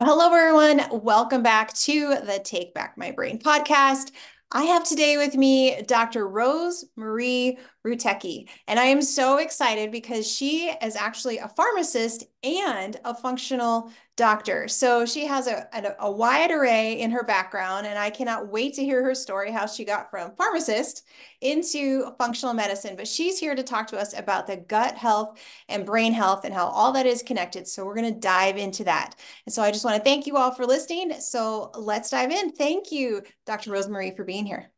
Hello, everyone. Welcome back to the Take Back My Brain podcast. I have today with me Dr. Rosemarie Rutecki, and I am so excited because she is actually a pharmacist and a functional doctor. So she has a wide array in her background, and I cannot wait to hear her story, how she got from pharmacist into functional medicine. But she's here to talk to us about the gut health and brain health and how all that is connected. So we're going to dive into that. And so I just want to thank you all for listening. So let's dive in. Thank you, Dr. Rosemarie, for being here.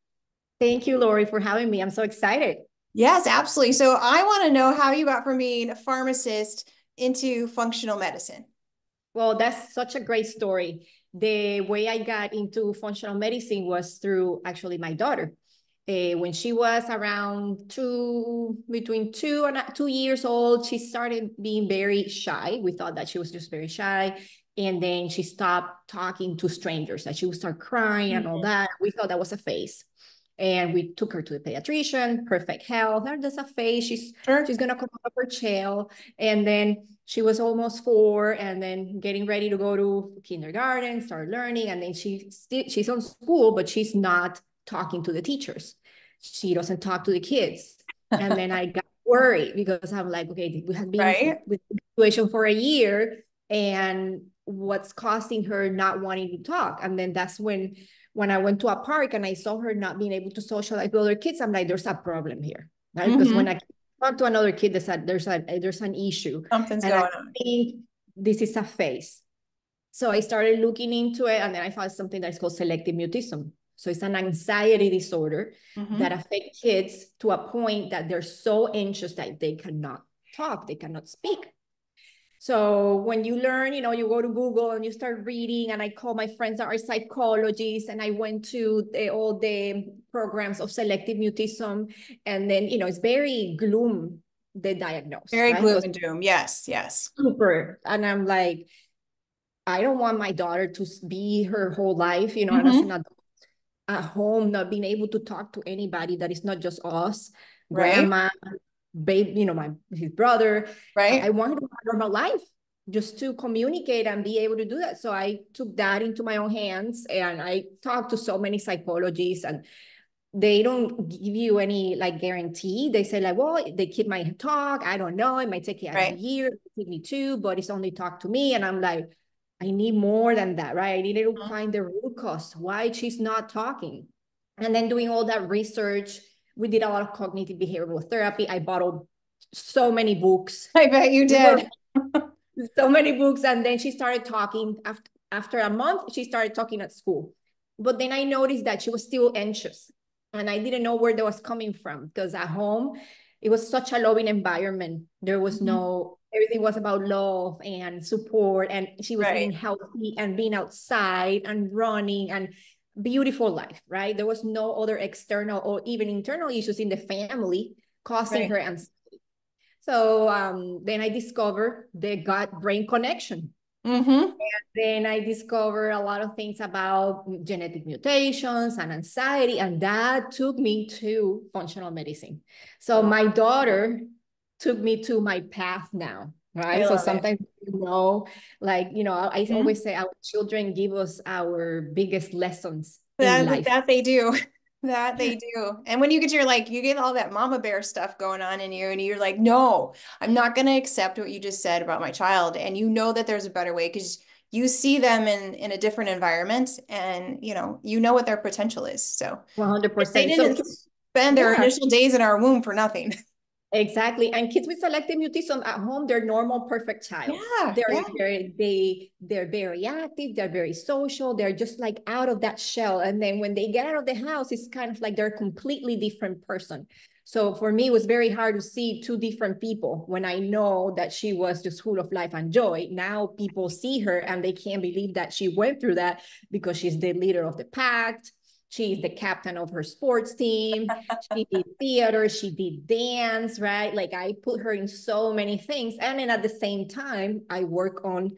Thank you, Laurie, for having me. I'm so excited. Yes, absolutely. So I want to know how you got from being a pharmacist into functional medicine. Well, that's such a great story. The way I got into functional medicine was through actually my daughter. When she was around between 2 years old, she started being very shy. We thought that she was just very shy. And then she stopped talking to strangers, that she would start crying and all Mhm. that. We thought that was a phase. And we took her to the pediatrician, perfect health. There's a phase. She's Sure. gonna come out of her shell. And then she was almost 4 and then getting ready to go to kindergarten, start learning. And then she's on school, but she's not talking to the teachers. She doesn't talk to the kids. And then I got worried because I'm like, okay, we have been Right? with the situation for a year, and what's causing her not wanting to talk? And then that's when I went to a park and I saw her not being able to socialize with other kids. I'm like, there's a problem here, right? Because when Hmm. I talk to another kid, there's an issue, Something's and I going on. think this is a phase. So I started looking into it, and then I found something that's called selective mutism. So it's an anxiety disorder that Hmm. affects kids to a point that they're so anxious that they cannot talk, they cannot speak. So when you learn, you go to Google and you start reading, and I call my friends that are psychologists, and I went to all the programs of selective mutism, and then, it's very gloom, the diagnosis, Very right? It gloom was and doom. Yes, yes. super. And I'm like, I don't want my daughter to be her whole life, and as an Hmm. adult at home, not being able to talk to anybody that is not just us, Right? grandma, babe, his brother. I Right? wanted to have a normal life just to communicate and be able to do that. So I took that into my own hands, and I talked to so many psychologists, and they don't give you any like guarantee. They say like, well, the kid might talk. I don't know. It might take a Right? year, it might take me two, but it's only talk to me. And I'm like, I need more than that, right? I needed to find the root cause, why she's not talking. And then doing all that research, we did a lot of cognitive behavioral therapy. I bought so many books. I bet you We were did. so many books. And then she started talking after a month, she started talking at school. But then I noticed that she was still anxious, and I didn't know where that was coming from, because at home it was such a loving environment. There was Mhm. no, everything was about love and support, and she was eating Right. healthy and being outside and running and beautiful life, right? There was no other external or even internal issues in the family causing Right. her anxiety. So then I discovered the gut brain connection. Hmm. Then I discovered a lot of things about genetic mutations and anxiety, and that took me to functional medicine. So Oh, my daughter took me to my path now, I right? So love it. sometimes, I Mhm. always say our children give us our biggest lessons in That life. that they do. That they do. And when you get your like you get all that mama bear stuff going on in you and you're like, "No, I'm not going to accept what you just said about my child." And you know that there's a better way because you see them in a different environment and you know what their potential is. So, they 100%. So, didn't spend their yeah. initial days in our womb for nothing. Exactly. And kids with selective mutism at home, they're normal, perfect child. Yeah, They're yeah. they're very active, they're very social, they're just like out of that shell. And then when they get out of the house, it's kind of like they're a completely different person. So for me, it was very hard to see two different people when I know that she was just full of life and joy. Now people see her and they can't believe that she went through that, because she's the leader of the pack. She's the captain of her sports team. She did theater, she did dance, right? Like I put her in so many things. And then at the same time, I work on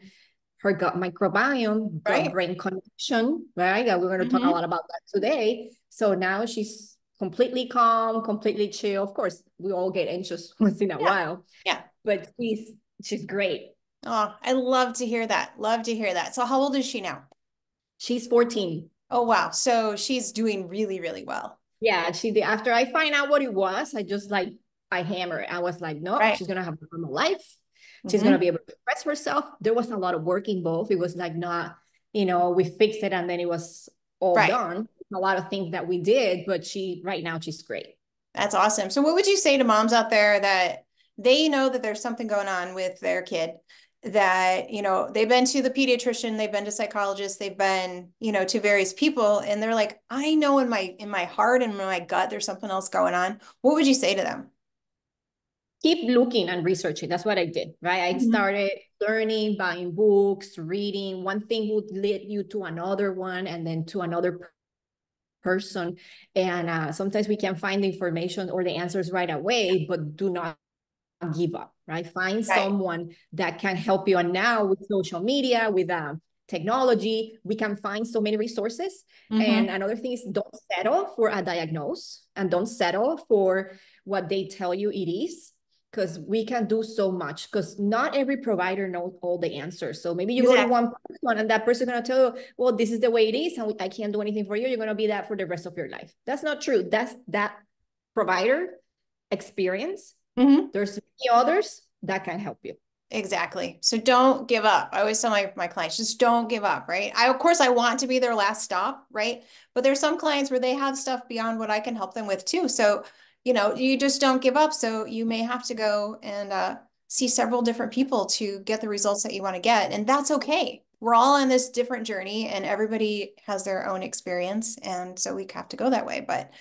her gut microbiome, gut Right? brain connection, right? We're going to talk a Hmm. lot about that today. So now she's completely calm, completely chill. Of course, we all get anxious once in a Yeah. while, Yeah. but she's great. Oh, I love to hear that. Love to hear that. So how old is she now? She's 14. Oh, wow. So she's doing really, really well. Yeah, she did. After I find out what it was, I just like, I hammer. I was like, no, Right. she's gonna have a normal life. She's gonna Hmm. be able to express herself. There was a lot of work involved. It was like not, we fixed it and then it was all Right. done. A lot of things that we did, but right now she's great. That's awesome. So what would you say to moms out there that they know that there's something going on with their kid, that, they've been to the pediatrician, they've been to psychologists, they've been, to various people, and they're like, I know in my heart and in my gut there's something else going on. What would you say to them? Keep looking and researching. That's what I did, right? I Mhm. started learning, buying books, reading. One thing would lead you to another one and then to another person. And sometimes we can find the information or the answers right away, but do not give up, right? Find Right. someone that can help you. And now with social media, with technology, we can find so many resources. And Hmm. another thing is don't settle for a diagnosis and don't settle for what they tell you it is, because we can do so much, because not every provider knows all the answers. So maybe you go to Exactly. one person and that person is going to tell you, well, this is the way it is and I can't do anything for you. You're going to be that for the rest of your life. That's not true. That's that provider experience. Hmm. There's many others that can help you. Exactly. So don't give up. I always tell my clients, just don't give up, right? Of course, I want to be their last stop, right? But there's some clients where they have stuff beyond what I can help them with too. So, you just don't give up. So you may have to go and see several different people to get the results that you want to get. And that's okay. We're all on this different journey and everybody has their own experience. And so we have to go that way. But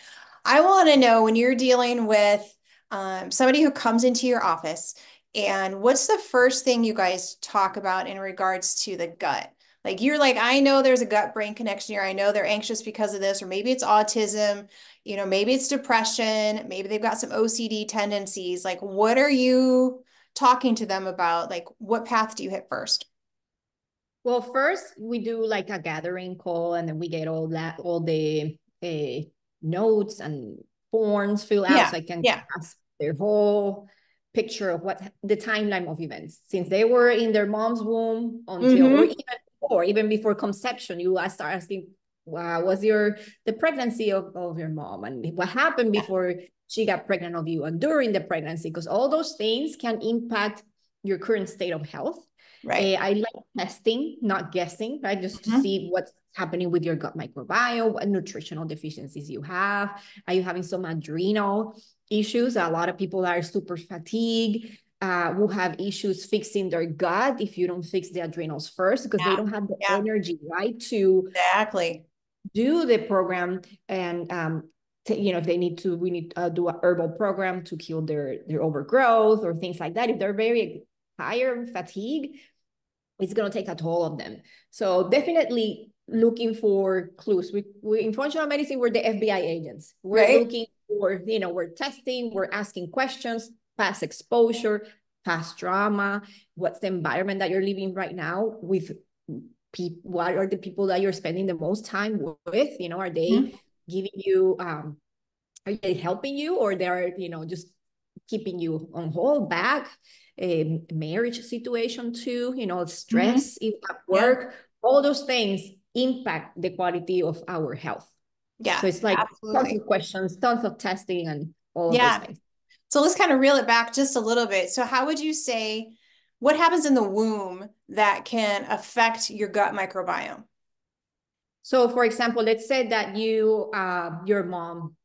I want to know, when you're dealing with somebody who comes into your office, and what's the first thing you guys talk about in regards to the gut? Like, you're like, I know there's a gut brain connection here. I know they're anxious because of this, or maybe it's autism, maybe it's depression, maybe they've got some OCD tendencies. Like, what are you talking to them about? Like, what path do you hit first? Well, first we do like a gathering call, and then we get all the notes and forms filled out, Yeah. so I can Yeah. ask their whole picture of what the timeline of events since they were in their mom's womb until, Mm-hmm. even before conception. I start asking, wow, was the pregnancy of your mom, and what happened Yeah. before she got pregnant of you, and during the pregnancy, because all those things can impact your current state of health. Right. I like testing, not guessing, right? Just to Mm-hmm. see what's happening with your gut microbiome, what nutritional deficiencies you have. Are you having some adrenal issues? A lot of people are super fatigued, who have issues fixing their gut if you don't fix the adrenals first, because they Yeah. don't have the Yeah. energy, right, to Exactly. do the program. And if they need to, we need to do a herbal program to kill their overgrowth or things like that. If they're very tired, fatigued, it's going to take a toll on them. So definitely looking for clues. We in functional medicine, we're the FBI agents. We're Right. looking for, we're testing, we're asking questions, past exposure, past trauma, what's the environment that you're living right now with people, what are the people that you're spending the most time with? Are Mhm. they giving you, are they helping you, or they're, just keeping you on hold back? A marriage situation too, Mhm. stress at Yeah. work, all those things impact the quality of our health. So Yeah. it's like tons Absolutely. of questions, tons of testing, and all of those Yeah. things. So let's kind of reel it back just a little bit. So how would you say, what happens in the womb that can affect your gut microbiome? So for example, let's say that your mom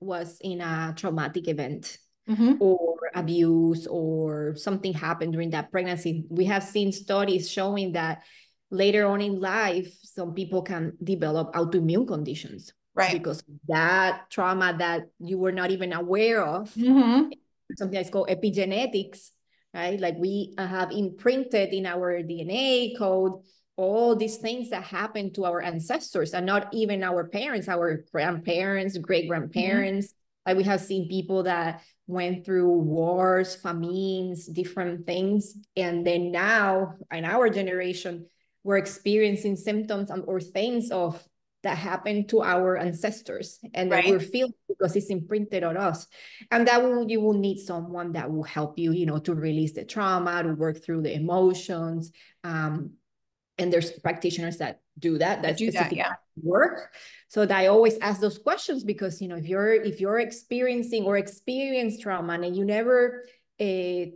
was in a traumatic event Hmm. or abuse or something happened during that pregnancy. We have seen studies showing that later on in life, some people can develop autoimmune conditions Right. because that trauma that you were not even aware of, Hmm. something that's called epigenetics, right? Like we have imprinted in our DNA code all these things that happened to our ancestors, and not even our parents, our grandparents, great Hmm. grandparents. Like we have seen people that went through wars, famines, different things. And then now in our generation, we're experiencing symptoms or things of that happened to our ancestors and that we're Right. feeling because it's imprinted on us. And that you will need someone that will help you, to release the trauma, to work through the emotions. And there's practitioners that do that, I that do that. specific Yeah. work. So that I always ask those questions because, if you're experiencing or experience trauma and you never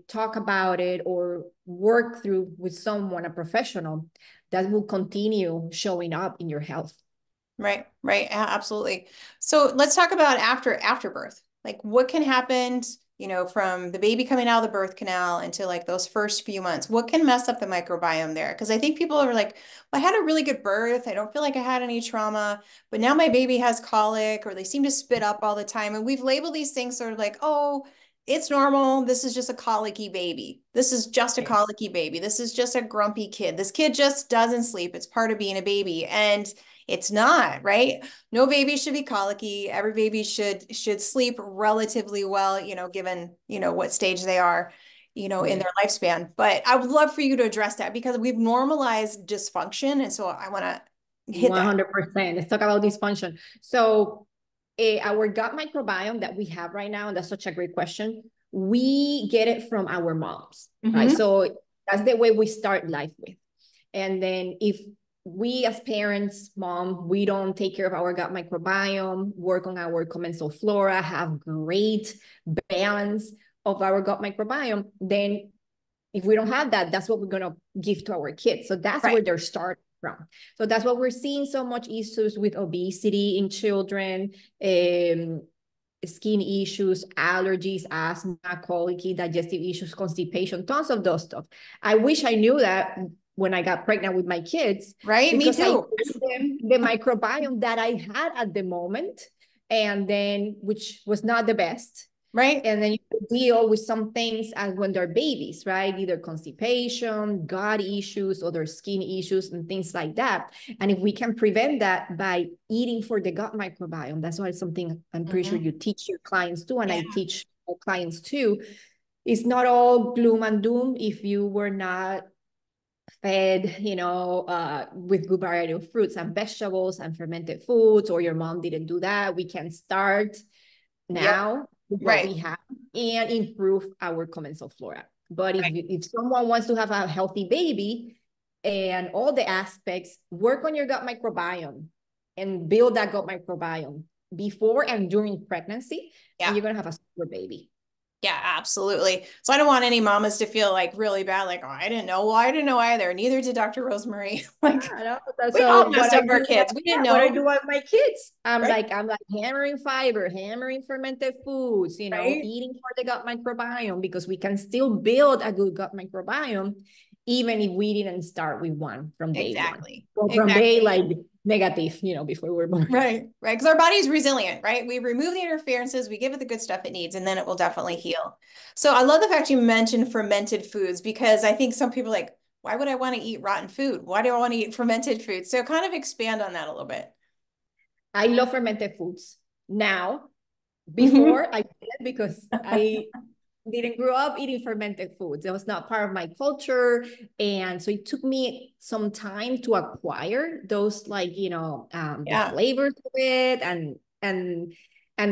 talk about it or work through with someone, a professional, that will continue showing up in your health. Right, right. Yeah, absolutely. So let's talk about after birth. Like what can happen, from the baby coming out of the birth canal into like those first few months. What can mess up the microbiome there? Because I think people are like, well, I had a really good birth. I don't feel like I had any trauma, but now my baby has colic or they seem to spit up all the time. And we've labeled these things sort of like, oh, it's normal. This is just a colicky baby. This is just a Yeah. colicky baby. This is just a grumpy kid. This kid just doesn't sleep. It's part of being a baby. And it's not, right? No baby should be colicky. Every baby should sleep relatively well, given, what stage they are, in Yeah. their lifespan. But I would love for you to address that because we've normalized dysfunction. And so I want to hit that. 100%. Let's talk about dysfunction. So, our gut microbiome that we have right now, and that's such a great question. We get it from our moms, right? Hmm. So that's the way we start life with. And then if we as parents, mom, we don't take care of our gut microbiome, work on our commensal flora, have great balance of our gut microbiome, then if we don't have that, that's what we're going to give to our kids. So that's Right. where they're starting from. So that's what we're seeing so much issues with obesity in children, skin issues, allergies, asthma, colicky, digestive issues, constipation, tons of those stuff. I wish I knew that when I got pregnant with my kids, Right. Me because I too. gave them the microbiome that I had at the moment, and then which was not the best. Right. And then you deal with some things as when they're babies, right? Either constipation, gut issues, other skin issues, and things like that. And if we can prevent that by eating for the gut microbiome, that's why it's something I'm pretty sure Hmm. you teach your clients too, and Yeah. I teach my clients too. It's not all gloom and doom if you were not fed, with good variety of fruits and vegetables and fermented foods, or your mom didn't do that. We can start Yep. now with what Right. we have and improve our commensal flora. But if Right. if someone wants to have a healthy baby and all the aspects, work on your gut microbiome and build that gut microbiome before and during pregnancy, and Yeah. you're gonna have a super baby. Yeah, absolutely. So I don't want any mamas to feel like really bad, like, oh, I didn't know. Well, I didn't know either. Neither did Dr. Rosemarie. Like, Yeah, we all so messed up our kids. We didn't what I know. do with my kids, Right. I'm like hammering fiber, hammering fermented foods, Right. eating for the gut microbiome, because we can still build a good gut microbiome, even if we didn't start with one from day one. Exactly. Well, from day Exactly. like negative, before we're born. Right. Right. Because our body's resilient, right? We remove the interferences, we give it the good stuff it needs, and then it will definitely heal. So I love the fact you mentioned fermented foods because I think some people are like, why would I want to eat rotten food? Why do I want to eat fermented food? So kind of expand on that a little bit. I love fermented foods now. Hmm. Before I did it because I didn't grow up eating fermented foods. It was not part of my culture. And so it took me some time to acquire those, like, the Yeah. flavors of it. And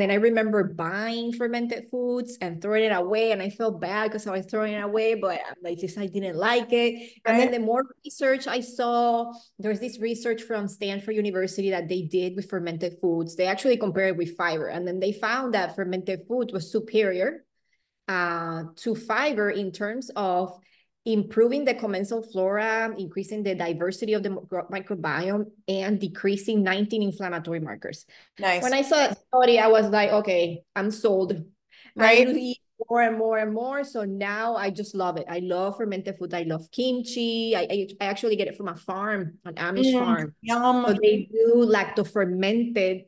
then I remember buying fermented foods and throwing it away. And I felt bad because I was throwing it away, but I just, I didn't like it. And then Right. the more research I saw, there's this research from Stanford University that they did with fermented foods. They actually compared it with fiber. And then they found that fermented food was superior to fiber in terms of improving the commensal flora, increasing the diversity of the microbiome, and decreasing 19 inflammatory markers. When Nice. I saw that study, I was like, okay, I'm sold. I need to Right. eat more and more and more. So now I just love it. I love fermented food. I love kimchi. I actually get it from a farm, an Amish farm. So Yum. they do lacto-fermented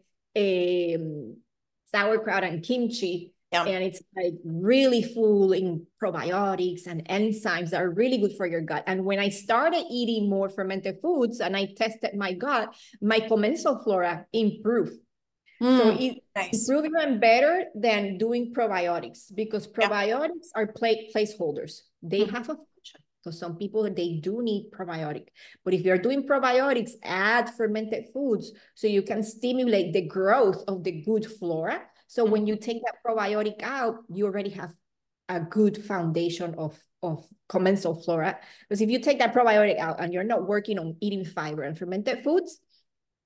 sauerkraut and kimchi, Yum. and it's like really full in probiotics and enzymes that are really good for your gut. And when I started eating more fermented foods and I tested my gut, my commensal flora improved. So Mm. it Nice. improved even better than doing probiotics, because Yeah. probiotics are placeholders. They Mhm. have a function. because some people, they do need probiotic. But if you're doing probiotics, add fermented foods so you can stimulate the growth of the good flora. So when you take that probiotic out, you already have a good foundation of commensal flora. Because if you take that probiotic out and you're not working on eating fiber and fermented foods,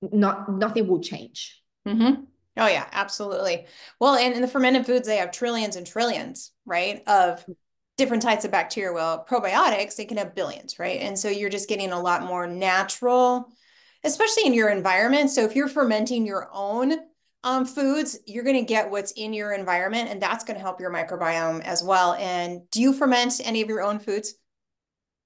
nothing will change. Mm-hmm. Oh yeah, absolutely. Well, and in the fermented foods, they have trillions and trillions, right, of different types of bacteria. Well, probiotics, they can have billions, right? And so you're just getting a lot more natural, especially in your environment. So if you're fermenting your own foods, you're going to get what's in your environment, and that's going to help your microbiome as well. And do you ferment any of your own foods?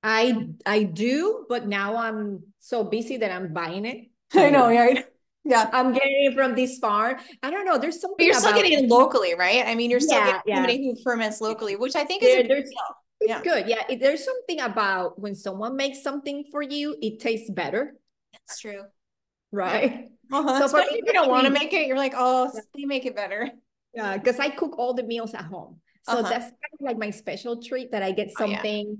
I do, but now I'm so busy that I'm buying it. I know, So right? Yeah. I'm getting it from this farm. I don't know. There's But something you're still about, getting it locally, right? I mean, you're still getting yeah. somebody who ferments locally, which I think is a There, big there's deal. it's Yeah, good. Yeah, there's something about when someone makes something for you, it tastes better, that's true. Yeah. right? Uh-huh. So for Especially me, if you don't want to actually, make it, you're like, oh, they make it better. yeah, because I cook all the meals at home. So Uh-huh. that's kind of like my special treat that I get Oh yeah. something,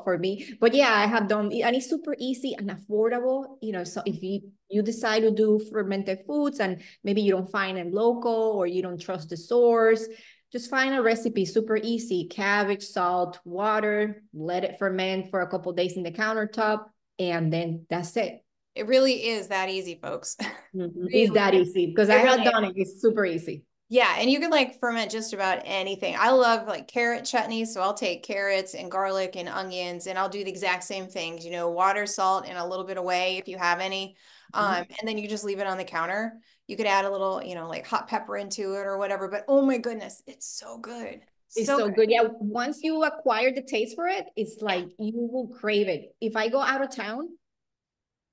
for me. But yeah, I have done, and it's super easy and affordable. So if you decide to do fermented foods and maybe you don't find them local or you don't trust the source, just find a recipe, super easy. Cabbage, salt, water, let it ferment for a couple of days in the countertop, and then that's it. It really is that easy, folks. It's that Really, easy because I it have really done is. it. It's super easy. Yeah, and you can like ferment just about anything. I love like carrot chutney, so I'll take carrots and garlic and onions, and I'll do the exact same things, water, salt, and a little bit of whey if you have any. And then you just leave it on the counter. You could add a little, like hot pepper into it or whatever, but oh my goodness, it's so good. It's So so good. good. Yeah, once you acquire the taste for it, it's Yeah. like you will crave it. If I go out of town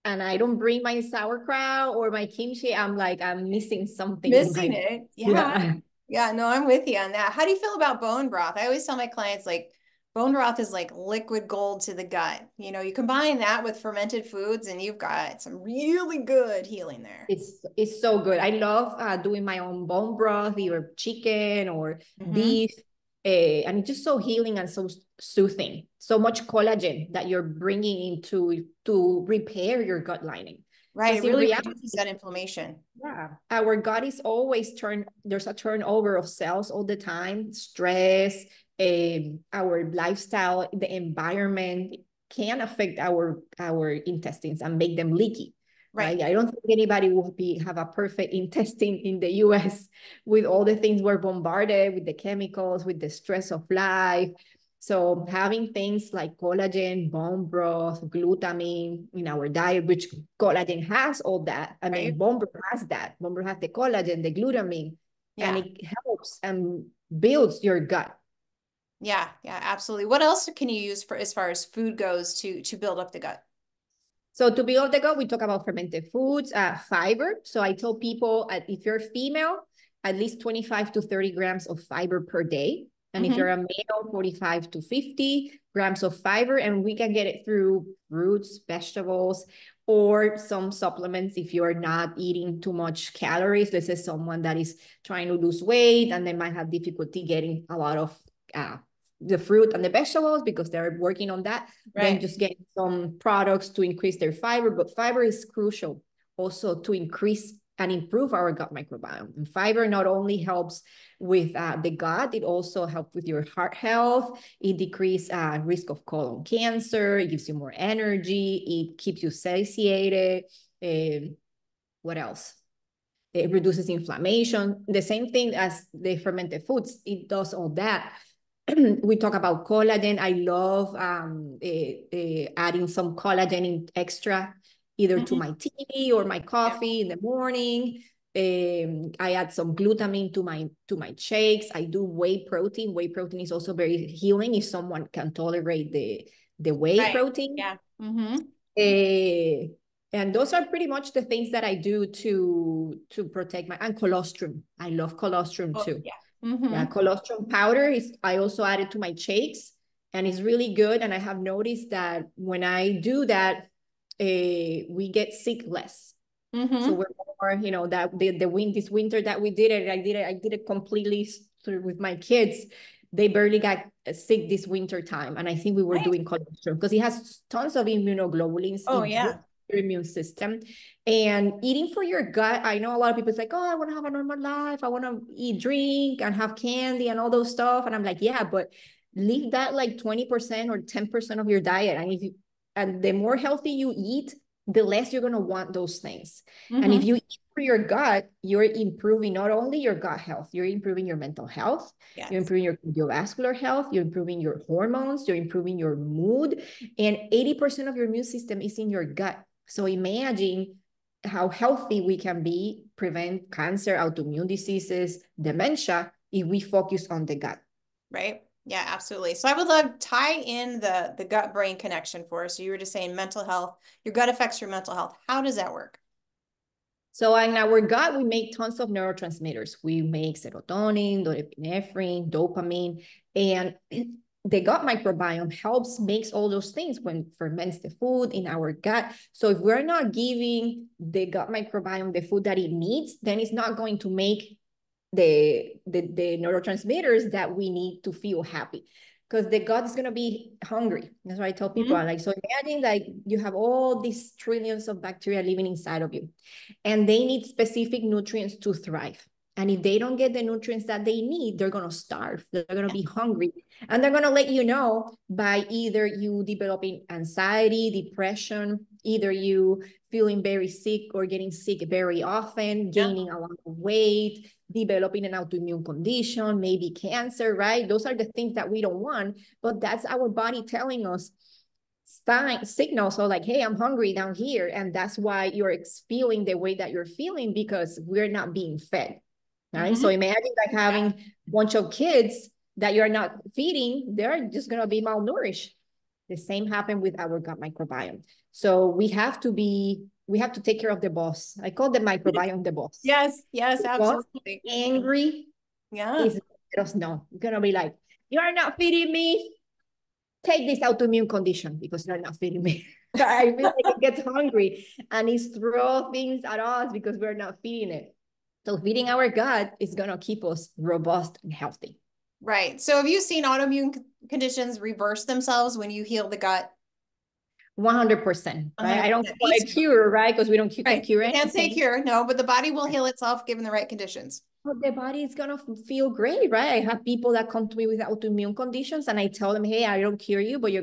and I don't bring my sauerkraut or my kimchi, I'm like, I'm missing something in Missing my, it. Yeah. yeah. Yeah, no, I'm with you on that. How do you feel about bone broth? I always tell my clients like bone broth is like liquid gold to the gut. You combine that with fermented foods and you've got some really good healing there. It's so good. I love doing my own bone broth, either chicken or Hmm. beef. And it's just so healing and so soothing. So much collagen that you're bringing into to repair your gut lining. Right. Because It in really reality, reduces that inflammation. yeah, our God is always there's a turnover of cells all the time, stress, our lifestyle, the environment can affect our intestines and make them leaky, Right. right? I don't think anybody will have a perfect intestine in the US with all the things we're bombarded with, the chemicals, with the stress of life. So having things like collagen, bone broth, glutamine in our diet, which collagen has all that. I Right. mean, bone broth has that. Bone broth has the collagen, the glutamine, and Yeah. it helps and builds your gut. Yeah. Yeah. Absolutely. What else can you use for as far as food goes to build up the gut? So to build the gut, we talk about fermented foods, fiber. So I tell people if you're female, at least 25 to 30 grams of fiber per day. And if you're Hmm. a male, 45 to 50 grams of fiber. And we can get it through fruits, vegetables, or some supplements if you're not eating too much calories. Let's say someone that is trying to lose weight and they might have difficulty getting a lot of the fruit and the vegetables because they're working on that, then Right. just get some products to increase their fiber. But fiber is crucial also to increase and improve our gut microbiome. And fiber not only helps with the gut, it also helps with your heart health. It decreases risk of colon cancer. It gives you more energy. It keeps you satiated. What else? It reduces inflammation. The same thing as the fermented foods. It does all that. We talk about collagen. I love adding some collagen in extra, either to Hmm. my tea or my Yeah. coffee in the morning. I add some glutamine to my shakes. I do whey protein. Whey protein is also very healing if someone can tolerate the whey Right. protein. Yeah. Hmm. Uh, and those are pretty much the things that I do to protect and colostrum. I love colostrum Oh, too. yeah. Yeah, Hmm. colostrum powder is I also add it to my shakes and it's really good. And I have noticed that when I do that, we get sick less. So Hmm. we're more, that this winter that we did it, I did it completely with my kids. they barely got sick this winter time. And I think we were Right. doing colostrum because it has tons of immunoglobulins. Oh, It boosts yeah. your immune system. And eating for your gut, I know a lot of people say, oh, I want to have a normal life. I want to eat, drink, and have candy and all those stuff. And I'm like, yeah, but leave that like 20% or 10% of your diet. And if you, and the more healthy you eat, the less you're going to want those things. And if Mm-hmm. you eat for your gut, you're improving not only your gut health, you're improving your mental health, you're Yes. improving your cardiovascular health, you're improving your hormones, you're improving your mood, and 80% of your immune system is in your gut. So imagine how healthy we can be, prevent cancer, autoimmune diseases, dementia, if we focus on the gut. Right. Yeah, absolutely. So I would love tie in the gut brain connection for us. So you were just saying mental health, your gut affects your mental health. How does that work? So in our gut, we make tons of neurotransmitters. We make serotonin, norepinephrine, dopamine, and the gut microbiome helps makes all those things when ferments the food in our gut. So if we're not giving the gut microbiome the food that it needs, then it's not going to make the neurotransmitters that we need to feel happy, because the gut is going to be hungry. That's why I tell people, Mm-hmm. I'm like, so imagine like you have all these trillions of bacteria living inside of you, and they need specific nutrients to thrive. And if they don't get the nutrients that they need, they're going to starve. They're going to be hungry. And they're going to let you know by either you developing anxiety, depression, either you feeling very sick or getting sick very often, Yeah. gaining a lot of weight, developing an autoimmune condition, maybe cancer, right? Those are the things that we don't want, but that's our body telling us signals. So like, hey, I'm hungry down here. And that's why you're feeling the way that you're feeling, because we're not being fed, right? So Mm-hmm. imagine like having a bunch of kids that you're not feeding, they're just going to be malnourished. The same happened with our gut microbiome. So we have to take care of the boss. I call the microbiome the boss. Yes, yes, The boss absolutely. angry Yeah. is let us know. It's gonna be like, you are not feeding me. Take this autoimmune condition because you're not feeding me. I feel like it gets hungry and it's throw things at us because we're not feeding it. So feeding our gut is gonna keep us robust and healthy. Right. So have you seen autoimmune conditions reverse themselves when you heal the gut? 100%, right? I don't 100%. call Me it too. cure, right? Because we don't can Right. cure We can't say anything. cure, no, but the body will heal itself given the right conditions. But the body is gonna feel great, right? I have people that come to me with autoimmune conditions, and I tell them, "Hey, I don't cure you, but you're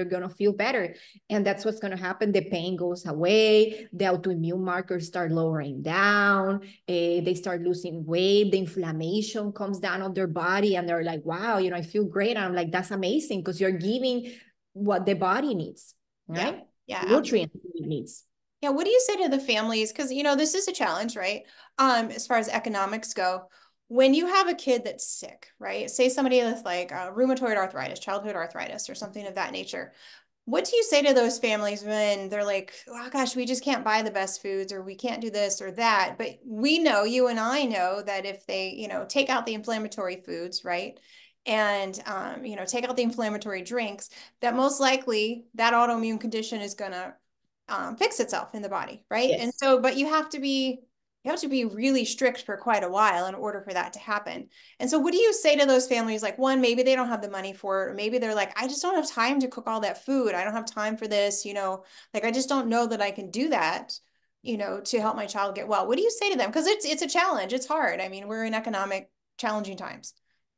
gonna feel better," and that's what's gonna happen. The pain goes away, the autoimmune markers start lowering down, they start losing weight, the inflammation comes down on their body, and they're like, "Wow, I feel great." And I'm like, "That's amazing because you're giving what the body needs, Yeah. right? Yeah, absolutely. Nutrients it needs." Yeah, what do you say to the families? Because, this is a challenge, right? As far as economics go, when you have a kid that's sick, right? Say somebody with like rheumatoid arthritis, childhood arthritis, or something of that nature. What do you say to those families when they're like, oh gosh, we just can't buy the best foods or we can't do this or that? But we know, you and I know that if they, take out the inflammatory foods, right? And, take out the inflammatory drinks, that most likely that autoimmune condition is going to fix itself in the body, right? And Yes. so, but you have to be really strict for quite a while in order for that to happen. And so what do you say to those families? Like, one, maybe they don't have the money for it, or maybe they're like, I just don't have time to cook all that food. I don't have time for this, like I just don't know that I can do that, to help my child get well. What do you say to them? Because it's a challenge. It's hard. I mean, we're in economic challenging times.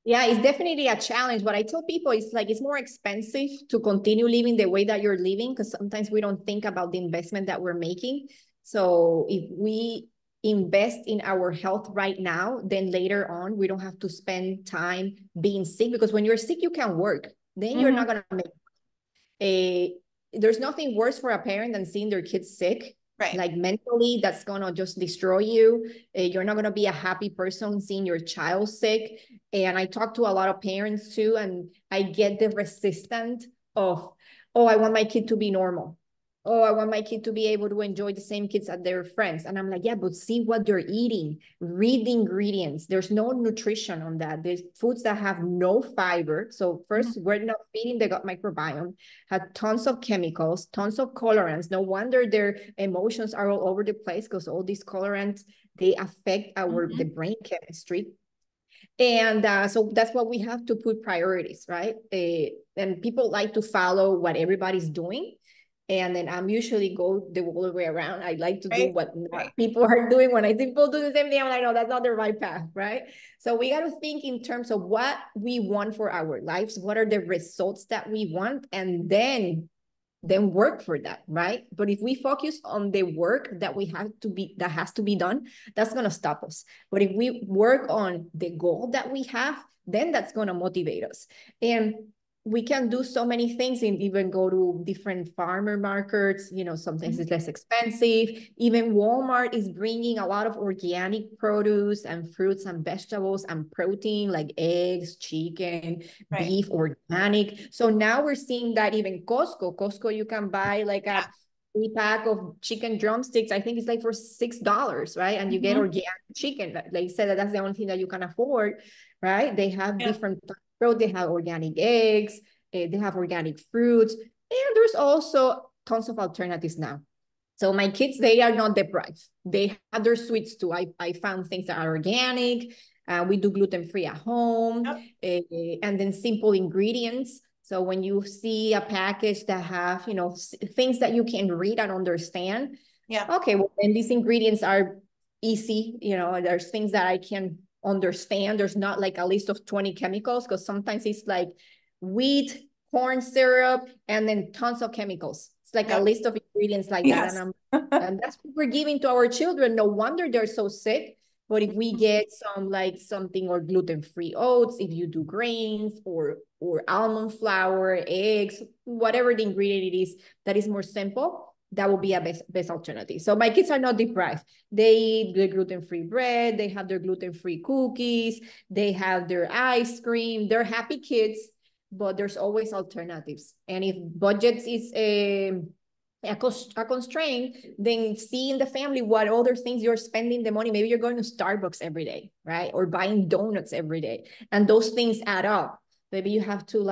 Yeah, it's definitely a challenge. What I tell people is like it's more expensive to continue living the way that you're living because sometimes we don't think about the investment that we're making. So if we invest in our health right now, then later on we don't have to spend time being sick, because when you're sick, you can work. Then you're not Hmm. gonna make a there's nothing worse for a parent than seeing their kids sick. Right. Like mentally, that's gonna just destroy you. You're not gonna be a happy person seeing your child sick. And I talk to a lot of parents too, and I get the resistance of, oh, I want my kid to be normal. Oh, I want my kid to be able to enjoy the same kids as their friends. And I'm like, yeah, but see what they're eating. Read the ingredients. There's no nutrition on that. There's foods that have no fiber. So Mhm. first, we're not feeding the gut microbiome, had tons of chemicals, tons of colorants. No wonder their emotions are all over the place because all these colorants, they affect the Mhm. brain chemistry. And so that's what we have to put priorities, right? And people like to follow what everybody's doing. And then I'm usually go the other way around. I like to do Right? what Right. people are doing. When I see people do the same thing, I'm like, no, that's not the right path, right? So we got to think in terms of what we want for our lives. What are the results that we want? And then work for that, right? But if we focus on the work that that has to be done, that's going to stop us. But if we work on the goal that we have, then that's going to motivate us. And we can do so many things and even go to different farmer markets. Sometimes it's less expensive. Even Walmart is bringing a lot of organic produce and fruits and vegetables and protein like eggs, chicken, Right. beef, organic. So now we're seeing that even Costco, you can buy like a 3-pack of chicken drumsticks. I think it's like for $6, right? And you get Mhm. organic chicken. They said that that's the only thing that you can afford, right? They have Yeah. different fruit. They have organic eggs. They have organic fruits. And there's also tons of alternatives now. So my kids, they are not deprived. They have their sweets too. I found things that are organic. We do gluten-free at home, Yep. and then simple ingredients. So when you see a package that have, things that you can read and understand, Yeah. okay, well, then these ingredients are easy. There's things that I can understand. There's not like a list of 20 chemicals, because sometimes it's like wheat, corn syrup, and then tons of chemicals. It's like a Yep. list of ingredients like that. Yes. And that's what we're giving to our children. No wonder they're so sick. But if we get something or gluten-free oats, if you do grains or almond flour, eggs, whatever the ingredient it is that is more simple, that will be a best alternative. So my kids are not deprived. They eat the gluten-free bread, they have their gluten-free cookies, they have their ice cream, they're happy kids, but there's always alternatives. And if budget is a constraint, then see in the family what other things you're spending the money. Maybe you're going to Starbucks every day, right? Or buying donuts every day. And those things add up. Maybe you have to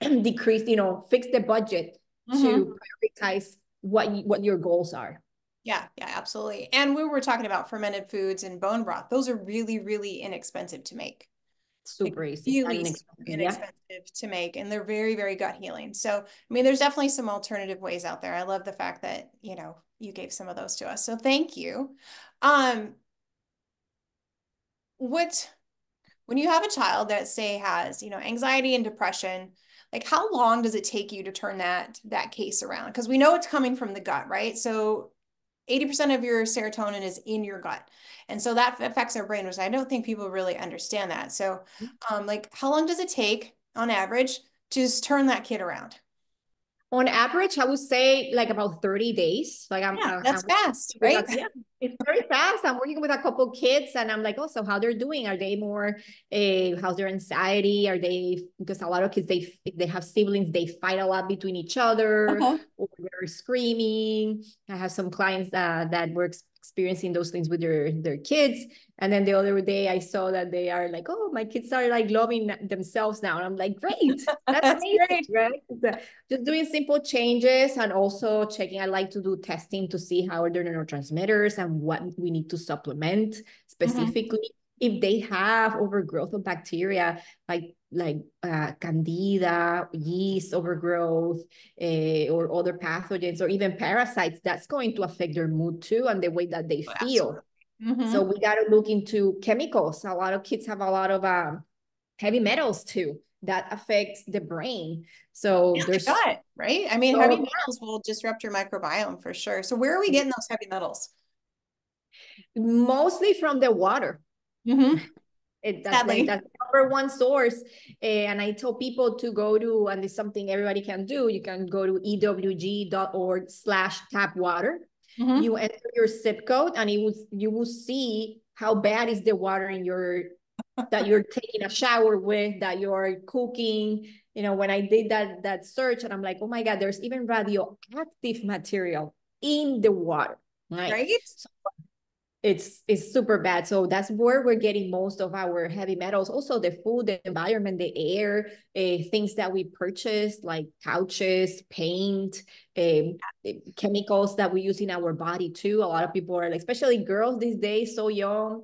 decrease, fix the budget Hmm. to prioritize what your goals are. Yeah, yeah, absolutely. And we were talking about fermented foods and bone broth. Those are really, really inexpensive to make. Like Super easy and really super inexpensive. Yeah. inexpensive to make, and they're very, very gut healing. So, I mean, there's definitely some alternative ways out there. I love the fact that, you gave some of those to us. So thank you. Um, what when you have a child that say has, anxiety and depression, like how long does it take you to turn that case around? Because we know it's coming from the gut, right? So 80% of your serotonin is in your gut. And so that affects our brain, which I don't think people really understand that. So, like, how long does it take on average to just turn that kid around? On average, I would say like about 30 days. Like Yeah, I'm that's fast, with right? a, yeah, it's very fast. I'm working with a couple kids and I'm like, oh, so how they're doing? Are they more, how's their anxiety? Are they, because a lot of kids, they have siblings, they fight a lot between each other Uh-huh. or they're screaming. I have some clients that were experiencing those things with their kids. And then the other day I saw that they are like, oh, my kids are like loving themselves now. And I'm like, great, that's That's amazing, great. right? Just doing simple changes and also checking. I like to do testing to see how are their neurotransmitters and what we need to supplement Hmm. specifically. If they have overgrowth of bacteria like candida, yeast overgrowth, or other pathogens, or even parasites, that's going to affect their mood too and the way that they Absolutely. feel. So Hmm. we got to look into chemicals. A lot of kids have a lot of heavy metals too that affects the brain. So Yeah, the there's gut, right? I mean, heavy so metals will disrupt your microbiome for sure. So where are we getting those heavy metals? mostly from the water. Hmm. That's like Sadly. that's the number one source. And I tell people to go to, and it's something everybody can do. You can go to ewg.org/tap water. Hmm. You enter your zip code, and you will see how bad is the water in your that you're taking a shower with, that you're cooking. When I did that search, and I'm like, oh my God, there's even radioactive material in the water, right? Right? So it's super bad. So that's where we're getting most of our heavy metals. Also, the food, the environment, the air, things that we purchase, like couches, paint, chemicals that we use in our body too. A lot of people are like, especially girls these days, so young,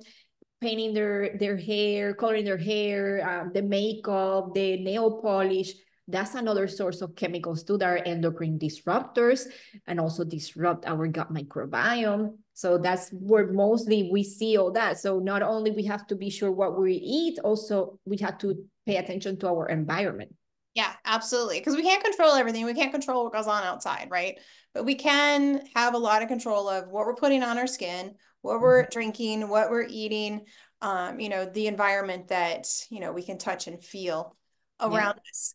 painting their hair, coloring their hair, the makeup, the nail polish. That's another source of chemicals too that are endocrine disruptors and also disrupt our gut microbiome. So that's where mostly we see all that. So not only we have to be sure what we eat, also we have to pay attention to our environment. Yeah, absolutely. Because we can't control everything. We can't control what goes on outside, right? But we can have a lot of control of what we're putting on our skin, what we're drinking, what we're eating, the environment that, we can touch and feel Yeah. around us.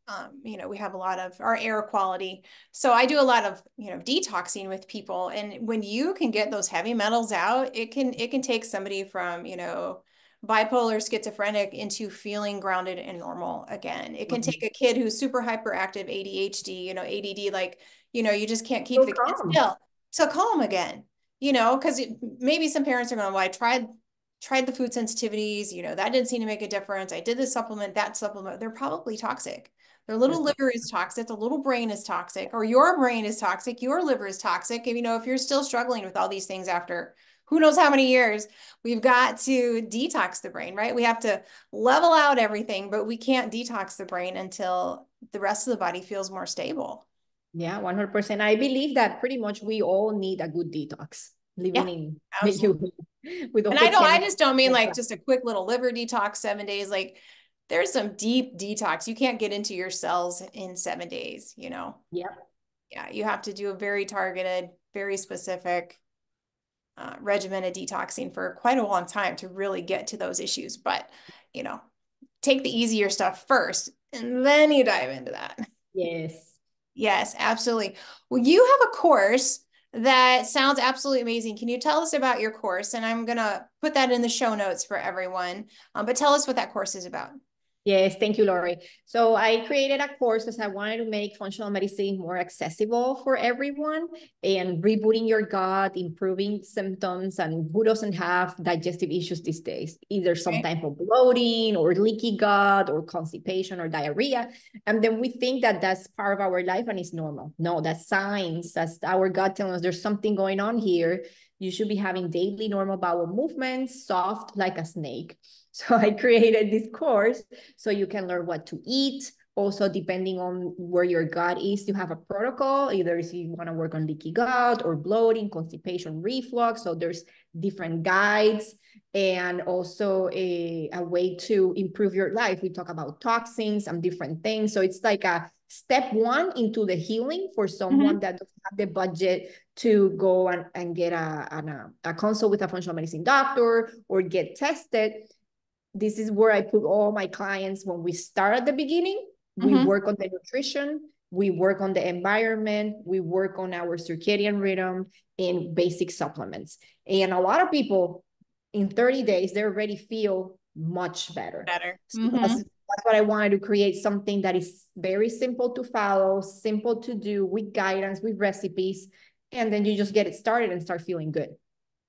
We have a lot of our air quality. So I do a lot of, detoxing with people. And when you can get those heavy metals out, it can take somebody from, bipolar schizophrenic into feeling grounded and normal again. It can take a kid who's super hyperactive, ADHD, ADD, like, you just can't keep So the kid calm. still to calm again, because maybe some parents are going, well, I tried the food sensitivities, that didn't seem to make a difference. I did this supplement, that supplement. They're probably toxic. Their little Perfect. liver is toxic, the little brain is toxic, or your brain is toxic, your liver is toxic. If you're still struggling with all these things after who knows how many years, we've got to detox the brain, right? We have to level out everything, but we can't detox the brain until the rest of the body feels more stable. Yeah, 100%. I believe that pretty much we all need a good detox living Yeah, in the absolutely. US with all And the I chemicals. just don't mean like just a quick little liver detox, 7 days. Like there's some deep detox. You can't get into your cells in 7 days. Yeah. Yeah, you have to do a very targeted, very specific, regimented detoxing for quite a long time to really get to those issues. But, you know, take the easier stuff first and then you dive into that. Yes. Yes, absolutely. Well, you have a course that sounds absolutely amazing. Can you tell us about your course? And I'm going to put that in the show notes for everyone. But tell us what that course is about. Yes, thank you, Laurie. So I created a course because I wanted to make functional medicine more accessible for everyone and rebooting your gut, improving symptoms, and who doesn't have digestive issues these days, either some Okay. type of bloating or leaky gut or constipation or diarrhea. And then we think that that's part of our life and it's normal. No, that's signs. That's our gut telling us there's something going on here. You should be having daily normal bowel movements, soft like a snake. So I created this course so you can learn what to eat. Also, depending on where your gut is, you have a protocol, either if you want to work on leaky gut or bloating, constipation, reflux. So there's different guides and also a way to improve your life. We talk about toxins and different things. So it's like a step one into the healing for someone Mhm. that doesn't have the budget to go and get a consult with a functional medicine doctor or get tested. This is where I put all my clients when we start at the beginning. We Mhm. work on the nutrition, we work on the environment, we work on our circadian rhythm and basic supplements. And a lot of people in 30 days, they already feel much better. Better. So Mhm. that's what I wanted to create, something that is very simple to follow, simple to do with guidance, with recipes. And then you just get it started and start feeling good.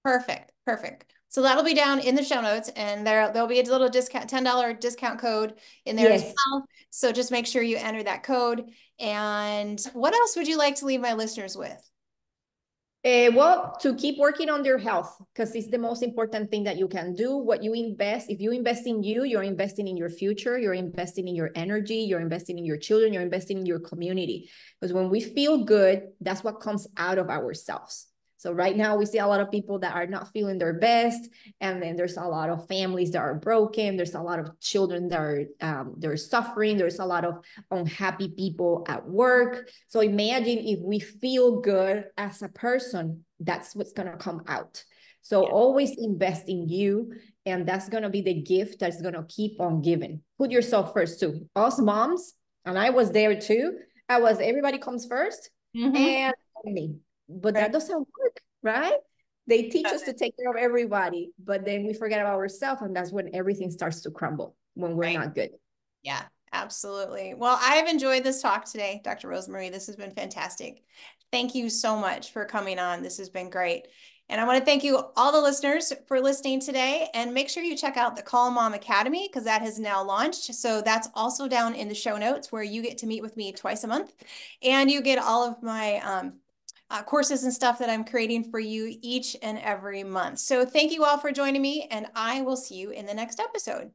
Perfect. Perfect. So that'll be down in the show notes and there'll be a little discount, $10 discount code in there as Yes. well. So just make sure you enter that code. And what else would you like to leave my listeners with? Well, to keep working on their health, because it's the most important thing that you can do. What you invest, if you invest in you, you're investing in your future, you're investing in your energy, you're investing in your children, you're investing in your community. Because when we feel good, that's what comes out of ourselves. So right now we see a lot of people that are not feeling their best, and then there's a lot of families that are broken. There's a lot of children that are they're suffering. There's a lot of unhappy people at work. So imagine if we feel good as a person, that's what's going to come out. So Yeah. always invest in you, and that's going to be the gift that's going to keep on giving. Put yourself first too. Us moms, and I was there too. I was everybody comes first Mm-hmm. and me. But that Right. doesn't work, right? They teach us to Doesn't. take care of everybody, but then we forget about ourselves, and that's when everything starts to crumble when we're Right. not good. Yeah, absolutely. Well, I've enjoyed this talk today, Dr. Rosemarie. This has been fantastic. Thank you so much for coming on. This has been great. And I want to thank you, all the listeners, for listening today. And make sure you check out the Call Mom Academy because that has now launched. So that's also down in the show notes where you get to meet with me twice a month. And you get all of my courses and stuff that I'm creating for you each and every month. So thank you all for joining me, and I will see you in the next episode.